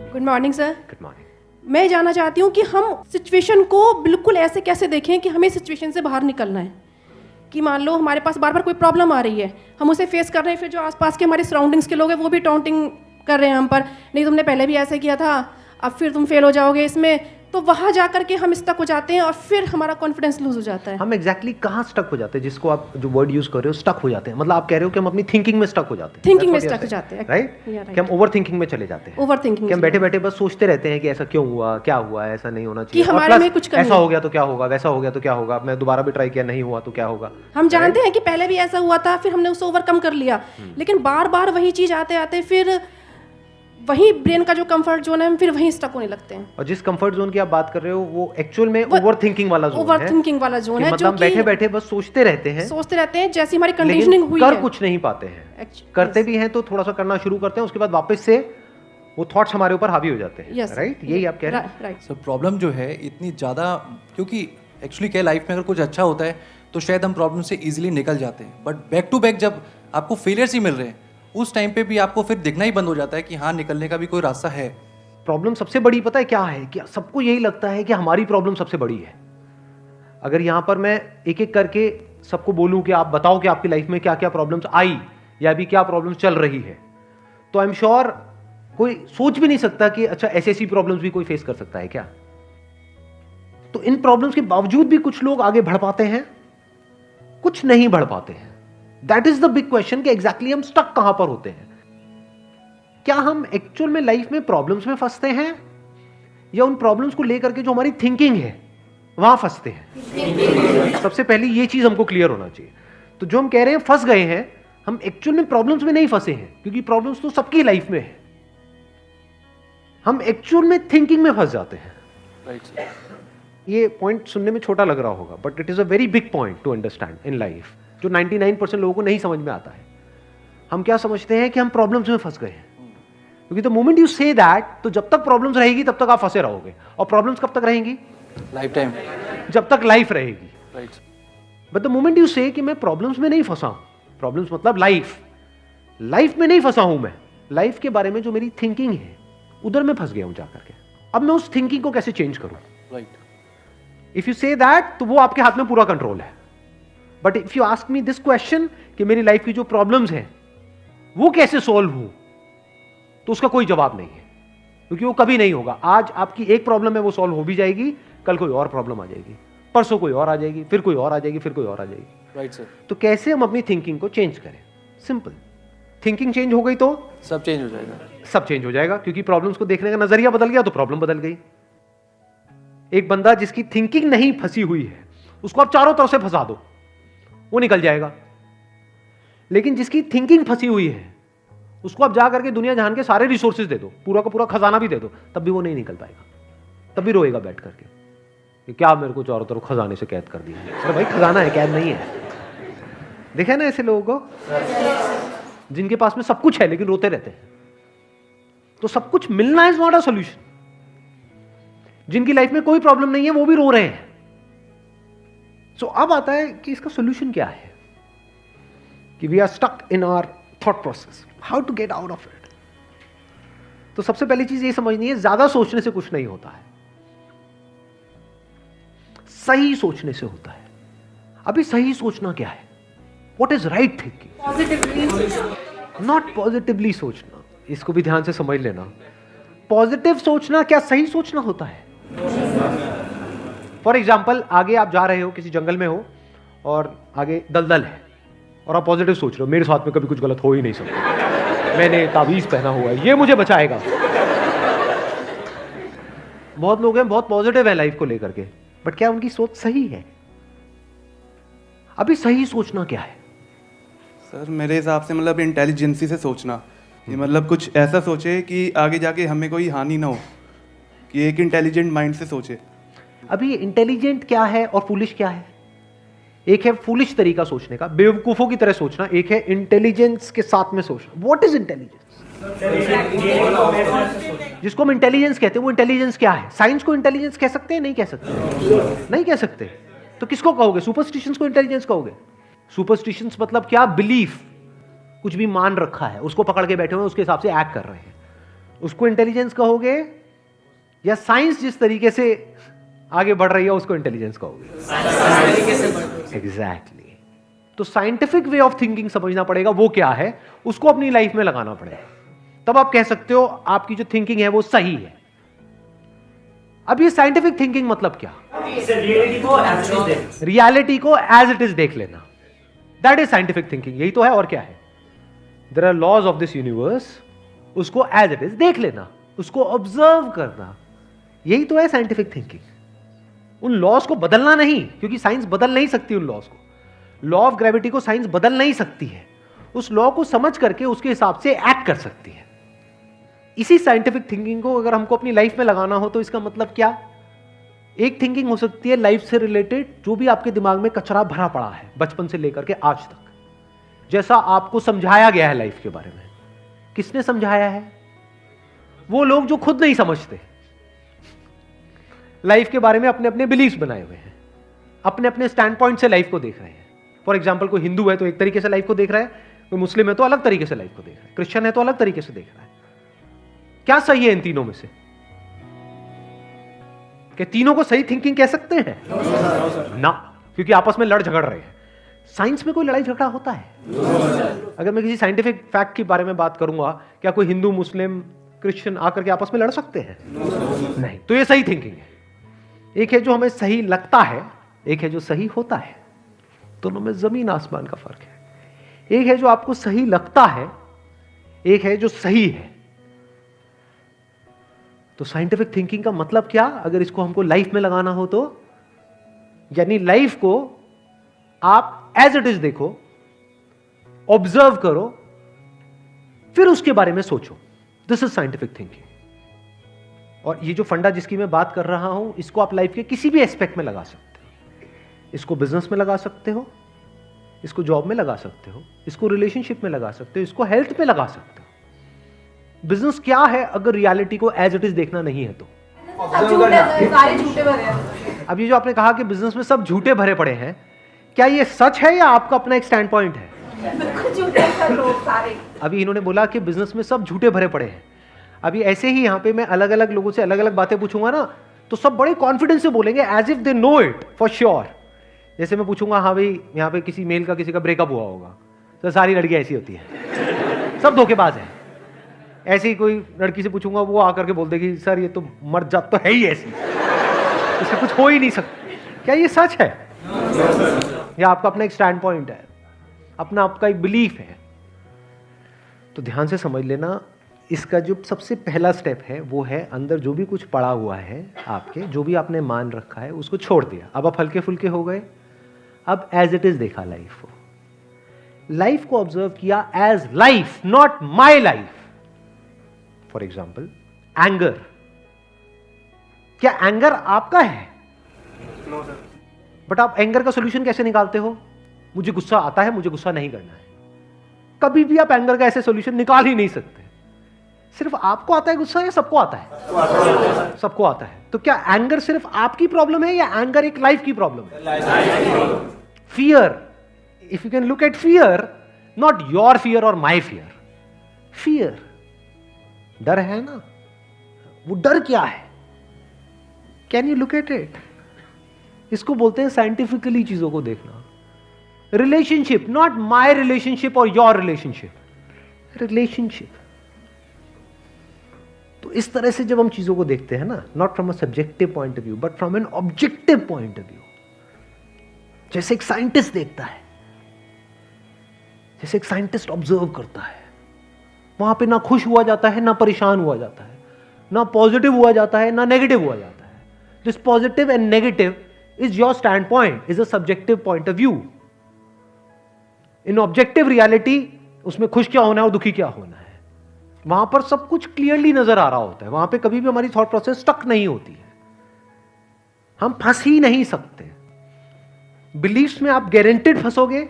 Good morning sir. Good morning. मैं जानना चाहती हूँ कि हम सिचुएशन को बिल्कुल ऐसे कैसे देखें कि हमें सिचुएशन से बाहर निकलना है। कि मान लो हमारे पास बार बार कोई प्रॉब्लम आ रही है, हम उसे फेस कर रहे हैं, फिर जो आसपास के हमारे सराउंडिंग्स के लोग हैं वो भी टाउंटिंग कर रहे हैं हम पर, नहीं तुमने पहले भी ऐसे किया था, अब फिर तुम फेल हो जाओगे इसमें। तो वहाँ जा करके हम स्टक हो जाते हैं और फिर हमारा कॉन्फिडेंस लूज हो जाता है। हम एग्जैक्टली कहाँ स्टक हो जाते हैं, जिसको आप जो वर्ड यूज कर रहे हो स्टक हो जाते हैं, मतलब आप कह रहे हो कि हम अपनी थिंकिंग में स्टक हो जाते हैं। थिंकिंग में स्टक हो जाते हैं, राइट? कि हम ओवर थिंकिंग में चले जाते हैं। ओवर थिंकिंग कि हम बैठे बैठे बस सोचते रहते हैं कि ऐसा क्यों हुआ, क्या हुआ, ऐसा नहीं होना चाहिए, कि हमारे में कुछ ऐसा हो गया तो क्या होगा, वैसा हो गया तो क्या होगा, मैं दोबारा भी ट्राई किया नहीं हुआ तो क्या होगा। हम जानते हैं कि पहले भी ऐसा हुआ था, फिर हमने उसे ओवरकम कर लिया, लेकिन बार बार वही चीज आते आते फिर वही ब्रेन का जो कंफर्ट जोन है हम फिर वहीं स्टक होने लगते हैं। और जिस कंफर्ट जोन की आप बात कर रहे हो वो एक्चुअल में ओवर थिंकिंग वाला जोन है। ओवर थिंकिंग वाला जोन है, मतलब बैठे बैठे बस सोचते रहते हैं जैसी हमारी कंडीशनिंग हुई कर है, कुछ नहीं पाते हैं। करते भी हैं तो थोड़ा सा करना शुरू करते हैं, उसके बाद वापस से वो थॉट्स हमारे ऊपर हावी हो जाते हैं। राइट? यही आप कह रहे हैं। राइट सर, प्रॉब्लम जो है इतनी ज़्यादा, क्योंकि एक्चुअली क्या लाइफ में अगर कुछ अच्छा होता है तो शायद हम प्रॉब्लम से इजीली निकल जाते हैं, बट बैक टू बैक जब आपको फेलियर्स ही मिल रहे हैं उस टाइम पे भी आपको फिर दिखना ही बंद हो जाता है कि हाँ, निकलने का भी कोई रास्ता है। प्रॉब्लम सबसे बड़ी पता है क्या है? कि सबको यही लगता है कि हमारी प्रॉब्लम सबसे बड़ी है। अगर यहां पर मैं एक एक करके सबको बोलूं कि आप बताओ कि आपकी लाइफ में क्या क्या प्रॉब्लम्स आई या अभी क्या प्रॉब्लम्स चल रही है, तो आई एम श्योर कोई सोच भी नहीं सकता कि अच्छा ऐसी प्रॉब्लम्स भी कोई फेस कर सकता है क्या। तो इन प्रॉब्लम्स के बावजूद भी कुछ लोग आगे बढ़ पाते हैं, कुछ नहीं बढ़ पाते हैं। That is the big question कि एग्जैक्टली हम स्टक कहां पर होते हैं। क्या हम एक्चुअल में लाइफ में प्रॉब्लम्स में फंसते हैं या उन प्रॉब्लम्स को लेकर के जो हमारी थिंकिंग है वहां फंसते हैं? सबसे पहले ये चीज हमको क्लियर होना चाहिए। तो जो हम कह रहे हैं फंस गए हैं, हम एक्चुअल में प्रॉब्लम्स में नहीं फंसे हैं, क्योंकि प्रॉब्लम्स तो सबकी लाइफ में है। हम एक्चुअल में थिंकिंग में फंस जाते हैं। ये पॉइंट सुनने में छोटा लग रहा होगा, but it is a very big point two understand in life, जो 99% लोगों को नहीं समझ में आता है। हम क्या समझते हैं कि हम प्रॉब्लम्स में फंस गए हैं, क्योंकि the moment you say that, तो जब तक प्रॉब्लम्स रहेगी तब तक आप फंसे रहोगे। और प्रॉब्लम्स कब तक रहेंगी? लाइफ टाइम, जब तक लाइफ रहेगी। Right. But the moment you से कि मैं प्रॉब्लम्स में नहीं फंसा हूं, प्रॉब्लम्स मतलब लाइफ में नहीं फंसा हूं, मैं लाइफ के बारे में जो मेरी थिंकिंग है उधर मैं फंस गया हूं जाकर के। अब मैं उस थिंकिंग को कैसे चेंज करूं? Right. If you say that, तो वो आपके हाथ में पूरा कंट्रोल है। But if you ask me this question कि मेरी लाइफ की जो प्रॉब्लम्स हैं वो कैसे सॉल्व हो, तो उसका कोई जवाब नहीं है, क्योंकि वो कभी नहीं होगा। आज आपकी एक प्रॉब्लम है, वो सॉल्व हो भी जाएगी, कल कोई और प्रॉब्लम आ जाएगी, परसों कोई और आ जाएगी, फिर कोई और आ जाएगी, फिर कोई और आ जाएगी। Right sir. तो कैसे हम अपनी थिंकिंग को चेंज करें? सिंपल। थिंकिंग चेंज हो गई तो सब चेंज हो जाएगा। सब चेंज हो जाएगा, क्योंकि प्रॉब्लम्स को देखने का नजरिया बदल गया तो प्रॉब्लम बदल गई। एक बंदा जिसकी थिंकिंग नहीं फंसी हुई है, उसको आप चारों तरफ से फंसा दो, वो निकल जाएगा। लेकिन जिसकी थिंकिंग फंसी हुई है, उसको आप जा करके दुनिया जहान के सारे रिसोर्सेज दे दो, पूरा का पूरा खजाना भी दे दो, तब भी वो नहीं निकल पाएगा, तब भी रोएगा बैठ करके कि क्या मेरे को चारों तरफ खजाने से कैद कर दिया। अरे भाई, खजाना है, कैद नहीं है। देखा ना ऐसे लोगों को जिनके पास में सब कुछ है लेकिन रोते रहते हैं। तो सब कुछ मिलना इज नॉट अ सॉल्यूशन। जिनकी लाइफ में कोई प्रॉब्लम नहीं है वो भी रो रहे हैं। सो अब आता है कि इसका सॉल्यूशन क्या है, कि we are stuck in our thought process, how to get out of it. तो सबसे पहली चीज ये समझनी है, ज्यादा सोचने से कुछ नहीं होता है, सही सोचने से होता है। अभी सही सोचना क्या है? What is right thinking, not positively सोचना। इसको भी ध्यान से समझ लेना। पॉजिटिव सोचना क्या सही सोचना होता है? फॉर एग्जाम्पल, आगे आप जा रहे हो, किसी जंगल में हो और आगे दलदल है और आप पॉजिटिव सोच रहे हो, मेरे साथ में कभी कुछ गलत हो ही नहीं सकता, मैंने ताबीज पहना हुआ है, ये मुझे बचाएगा। बहुत लोग हैं बहुत पॉजिटिव है लाइफ को लेकर के, बट क्या उनकी सोच सही है? अभी सही सोचना क्या है? सर मेरे हिसाब से मतलब इंटेलिजेंसी से सोचना, कि मतलब कुछ ऐसा सोचे कि आगे जाके हमें कोई हानि ना हो, कि एक इंटेलिजेंट माइंड से सोचे। अभी इंटेलिजेंट क्या है और फूलिश क्या है? एक है फूलिश तरीका सोचने का, बेवकूफों की तरह सोचना, एक है इंटेलिजेंस के साथ में सोचना। What is intelligence? जिसको हम इंटेलिजेंस कहते हैं वो इंटेलिजेंस क्या है? साइंस को इंटेलिजेंस कह सकते हैं? नहीं कह सकते। नहीं कह सकते। तो किसको कहोगे? सुपरस्टिशंस को इंटेलिजेंस कहोगे? सुपरस्टिशंस मतलब क्या? बिलीफ, कुछ भी मान रखा है, उसको पकड़ के बैठे हुए, उसके हिसाब से एक्ट कर रहे हैं। उसको इंटेलिजेंस कहोगे या साइंस जिस तरीके से आगे बढ़ रही है उसको इंटेलिजेंस कहोगे? एग्जैक्टली। तो साइंटिफिक वे ऑफ थिंकिंग समझना पड़ेगा, वो क्या है, उसको अपनी लाइफ में लगाना पड़ेगा, तब आप कह सकते हो आपकी जो थिंकिंग है वो सही है। अब ये साइंटिफिक थिंकिंग मतलब क्या? रियलिटी को एज इट इज देख लेना, दैट इज साइंटिफिक थिंकिंग। यही तो है, और क्या है? There are laws of this universe, उसको एज इट इज देख लेना, उसको ऑब्जर्व करना, यही तो है साइंटिफिक थिंकिंग। उन लॉज को बदलना नहीं, क्योंकि साइंस बदल नहीं सकती उन लॉज को। लॉ ऑफ ग्रेविटी को साइंस बदल नहीं सकती है, उस लॉ को समझ करके उसके हिसाब से एक्ट कर सकती है। इसी साइंटिफिक थिंकिंग को अगर हमको अपनी लाइफ में लगाना हो तो इसका मतलब क्या? एक थिंकिंग हो सकती है लाइफ से रिलेटेड, जो भी आपके दिमाग में कचरा भरा पड़ा है बचपन से लेकर के आज तक, जैसा आपको समझाया गया है लाइफ के बारे में। किसने समझाया है? वो लोग जो खुद नहीं समझते, लाइफ के बारे में अपने अपने बिलीफ्स बनाए हुए हैं, अपने अपने स्टैंड पॉइंट से लाइफ को देख रहे हैं। फॉर एग्जाम्पल, कोई हिंदू है तो एक तरीके से लाइफ को देख रहा है, कोई मुस्लिम है तो अलग तरीके से लाइफ को देख रहा है, क्रिश्चियन है तो अलग तरीके से देख रहा है। क्या सही है इन तीनों में से? क्या तीनों को सही थिंकिंग कह सकते हैं? ना, क्योंकि आपस में लड़ झगड़ रहे हैं। साइंस में कोई लड़ाई झगड़ा होता है? अगर मैं किसी साइंटिफिक फैक्ट के बारे में बात करूंगा, क्या कोई हिंदू, मुस्लिम, क्रिश्चियन आकर के आपस में लड़ सकते हैं? नहीं। तो ये सही थिंकिंग है। एक है जो हमें सही लगता है, एक है जो सही होता है। दोनों में जमीन आसमान का फर्क है। एक है जो आपको सही लगता है, एक है जो सही है। तो साइंटिफिक थिंकिंग का मतलब क्या, अगर इसको हमको लाइफ में लगाना हो तो, यानी लाइफ को आप एज इट इज देखो, ऑब्जर्व करो, फिर उसके बारे में सोचो। This is scientific thinking. और ये जो फंडा जिसकी मैं बात कर रहा हूं, इसको आप लाइफ के किसी भी एस्पेक्ट में लगा सकते हो। इसको बिजनेस में लगा सकते हो, इसको जॉब में लगा सकते हो, इसको रिलेशनशिप में लगा सकते हो, इसको हेल्थ में लगा सकते हो। बिजनेस क्या है अगर रियलिटी को एज इट इज देखना नहीं है तो? सारे झूठे भरे हैं। अब ये जो आपने कहा कि बिजनेस में सब झूठे भरे पड़े हैं, क्या ये सच है या आपका अपना एक स्टैंड पॉइंट है? अभी इन्होंने बोला कि बिजनेस में सब झूठे भरे पड़े हैं। अभी ऐसे ही यहाँ पे मैं अलग अलग लोगों से अलग अलग बातें पूछूंगा ना, तो सब बड़े कॉन्फिडेंस से बोलेंगे, as if they know it for sure. जैसे मैं पूछूंगा, हाँ भाई यहाँ पे किसी मेल का किसी का ब्रेकअप हुआ होगा, तो सारी लड़कियां ऐसी होती हैं, सब धोखेबाज है। ऐसी कोई लड़की से पूछूंगा, वो आकर के बोल देगी, सर ये तो मर्द जात तो है ही ऐसी, इससे कुछ हो ही नहीं सकता। क्या ये सच है या आपका अपना एक स्टैंड पॉइंट है, अपना आपका एक बिलीफ है? तो ध्यान से समझ लेना, इसका जो सबसे पहला स्टेप है वो है अंदर जो भी कुछ पड़ा हुआ है आपके, जो भी आपने मान रखा है उसको छोड़ दिया। अब आप हल्के फुल्के हो गए, अब एज इट इज देखा लाइफ को, लाइफ को ऑब्जर्व किया as life, not my life. For example, anger, क्या एंगर आपका है? No sir. बट आप एंगर का सोल्यूशन कैसे निकालते हो? मुझे गुस्सा आता है, मुझे गुस्सा नहीं करना है। कभी भी आप एंगर का ऐसे सोल्यूशन निकाल ही नहीं सकते। सिर्फ आपको आता है गुस्सा या सबको आता है? सबको आता है। तो क्या एंगर सिर्फ आपकी प्रॉब्लम है या एंगर एक लाइफ की प्रॉब्लम है? Fear, if you can look at fear, not your fear और माई फियर, फियर, डर है ना, वो डर क्या है? Can you look at it? इसको बोलते हैं साइंटिफिकली चीजों को देखना। रिलेशनशिप, नॉट माई रिलेशनशिप और योर रिलेशनशिप, रिलेशनशिप। तो इस तरह से जब हम चीजों को देखते हैं ना, not from a subjective point of view but from an objective point of view, जैसे एक साइंटिस्ट देखता है, जैसे एक साइंटिस्ट ऑब्जर्व करता है, वहां पे ना खुश हुआ जाता है, ना परेशान हुआ जाता है, ना पॉजिटिव हुआ जाता है, ना नेगेटिव हुआ जाता है। This positive and negative is your stand point, is a subjective point of view. In objective reality, उसमें खुश क्या होना है और दुखी क्या होना है, वहां पर सब कुछ क्लियरली नजर आ रहा होता है। वहां पे कभी भी हमारी थॉट प्रोसेस स्टक नहीं होती है, हम फंस ही नहीं सकते। बिलीफ्स में आप गारंटेड फंसोगे।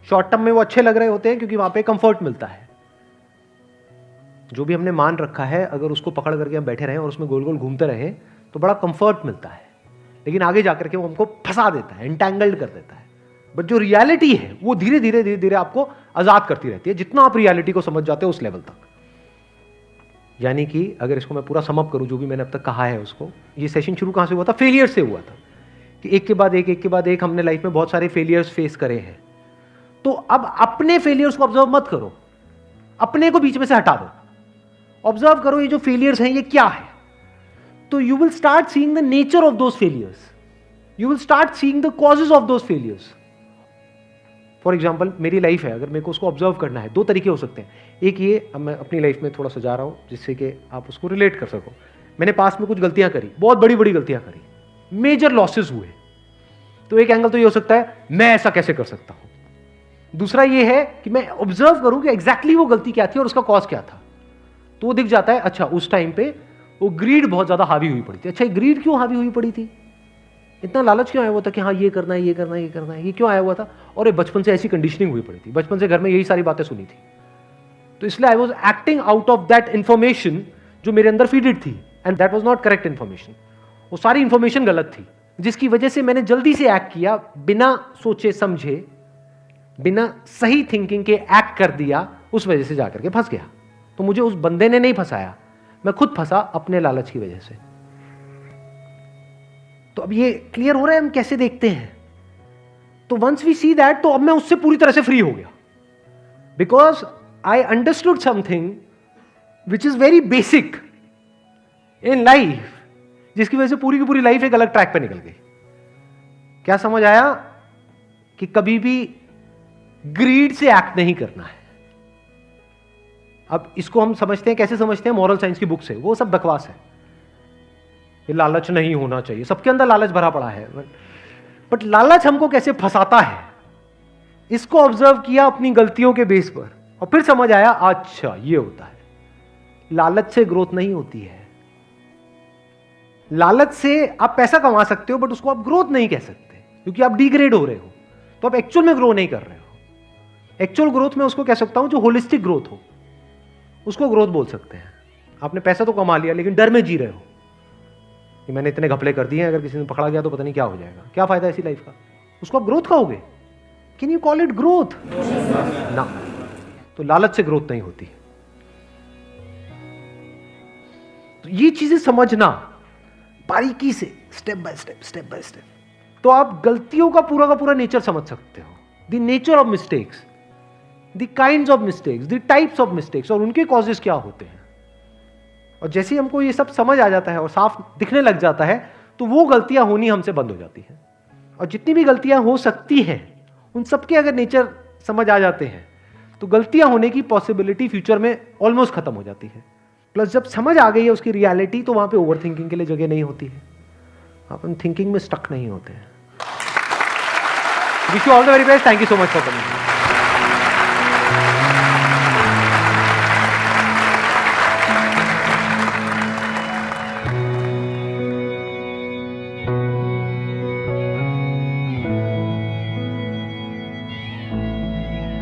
शॉर्ट टर्म में वो अच्छे लग रहे होते हैं क्योंकि वहां पे कंफर्ट मिलता है। जो भी हमने मान रखा है, अगर उसको पकड़ करके हम बैठे रहें और उसमें गोल गोल घूमते रहें तो बड़ा कंफर्ट मिलता है, लेकिन आगे जाकर के वो हमको फंसा देता है, एंटैंगल्ड कर देता है। बट जो रियलिटी है वो धीरे धीरे धीरे धीरे आपको आजाद करती रहती है, जितना आप रियलिटी को समझ जाते हो उस लेवल तक। यानी कि अगर इसको मैं पूरा समअप करूं जो भी मैंने अब तक कहा है उसको, ये सेशन शुरू कहाँ से हुआ था? फेलियर से हुआ था कि एक के बाद एक हमने लाइफ में बहुत सारे फेलियर्स फेस करे हैं। तो अब अपने फेलियर्स को ऑब्जर्व मत करो, अपने को बीच में से हटा दो, ऑब्जर्व करो ये जो फेलियर्स हैं ये क्या है। तो you will start seeing the nature of those failures, you will start seeing the causes of those failures. For example मेरी लाइफ है, अगर मेरे को उसको ऑब्जर्व करना है, दो तरीके हो सकते हैं। एक ये, अब मैं अपनी लाइफ में थोड़ा सजा रहा हूं जिससे कि आप उसको रिलेट कर सको। मैंने पास में कुछ गलतियां करी, बहुत बड़ी बड़ी गलतियां करी, मेजर लॉसेस हुए, तो एक एंगल तो ये हो सकता है मैं ऐसा कैसे कर सकता हूं। दूसरा ये है कि मैं ऑब्जर्व करूं कि एग्जैक्टली वो गलती क्या थी और उसका कॉज क्या था। तो वो दिख जाता है, अच्छा उस टाइम पे वो ग्रीड बहुत ज्यादा हावी हुई पड़ी थी। अच्छा ग्रीड क्यों हावी हुई पड़ी थी, इतना लालच क्यों आया हुआ था कि हाँ ये करना है ये करना है ये करना है, ये क्यों आया हुआ था? और ये बचपन से ऐसी कंडीशनिंग हुई पड़ी थी, बचपन से घर में यही सारी बातें सुनी थी, तो इसलिए I was acting out of that information जो मेरे अंदर फीडेड थी, and that was not correct information. वो सारी इंफॉर्मेशन गलत थी, जिसकी वजह से मैंने जल्दी से एक्ट किया, बिना सोचे समझे, बिना सही थिंकिंग के एक्ट कर दिया, उस वजह से जाकर के फंस गया। तो मुझे उस बंदे ने नहीं फंसाया, मैं खुद फंसा अपने लालच की वजह से। तो अब ये क्लियर हो रहा है हम कैसे देखते हैं। तो वंस वी सी दैट, तो अब मैं उससे पूरी तरह से फ्री हो गया, because I understood something which is very basic in life, जिसकी वजह से पूरी की पूरी लाइफ एक अलग ट्रैक पे निकल गई। क्या समझ आया? कि कभी भी ग्रीड से एक्ट नहीं करना है। अब इसको हम समझते हैं, कैसे समझते हैं? मॉरल साइंस की बुक से। वो सब बकवास है, ये लालच नहीं होना चाहिए, सबके अंदर लालच भरा पड़ा है, बट लालच हमको कैसे फंसाता है, इसको ऑब्जर्व किया अपनी गलतियों के बेस पर, और फिर समझ आया अच्छा ये होता है। लालच से ग्रोथ नहीं होती है। लालच से आप पैसा कमा सकते हो, बट उसको आप ग्रोथ नहीं कह सकते, क्योंकि आप डिग्रेड हो रहे हो, तो आप एक्चुअल में ग्रो नहीं कर रहे हो। एक्चुअल ग्रोथ में उसको कह सकता हूं जो होलिस्टिक ग्रोथ हो, उसको ग्रोथ बोल सकते हैं। आपने पैसा तो कमा लिया, लेकिन डर में जी रहे हो कि मैंने इतने घपले कर दिए हैं, अगर किसी ने पकड़ा गया तो पता नहीं क्या हो जाएगा, क्या फायदा ऐसी लाइफ का? उसको आप ग्रोथ कहोगे? Can you call it growth? ना। तो लालच से ग्रोथ नहीं होती। तो ये चीजें समझना बारीकी से, स्टेप बाय स्टेप, तो आप गलतियों का पूरा नेचर समझ सकते हो। The nature of mistakes, the kinds of mistakes, the types of mistakes, और उनके कॉजेस क्या होते हैं। और जैसे ही हमको ये सब समझ आ जाता है और साफ दिखने लग जाता है, तो वो गलतियां होनी हमसे बंद हो जाती हैं। और जितनी भी गलतियां हो सकती हैं, उन सबके अगर नेचर समझ आ जाते हैं, तो गलतियां होने की पॉसिबिलिटी फ्यूचर में ऑलमोस्ट खत्म हो जाती है। प्लस जब समझ आ गई है उसकी रियलिटी, तो वहां पे ओवर थिंकिंग के लिए जगह नहीं होती है, अपन थिंकिंग में स्टक नहीं होते हैं। Wish you all the very best, thank you so much for coming.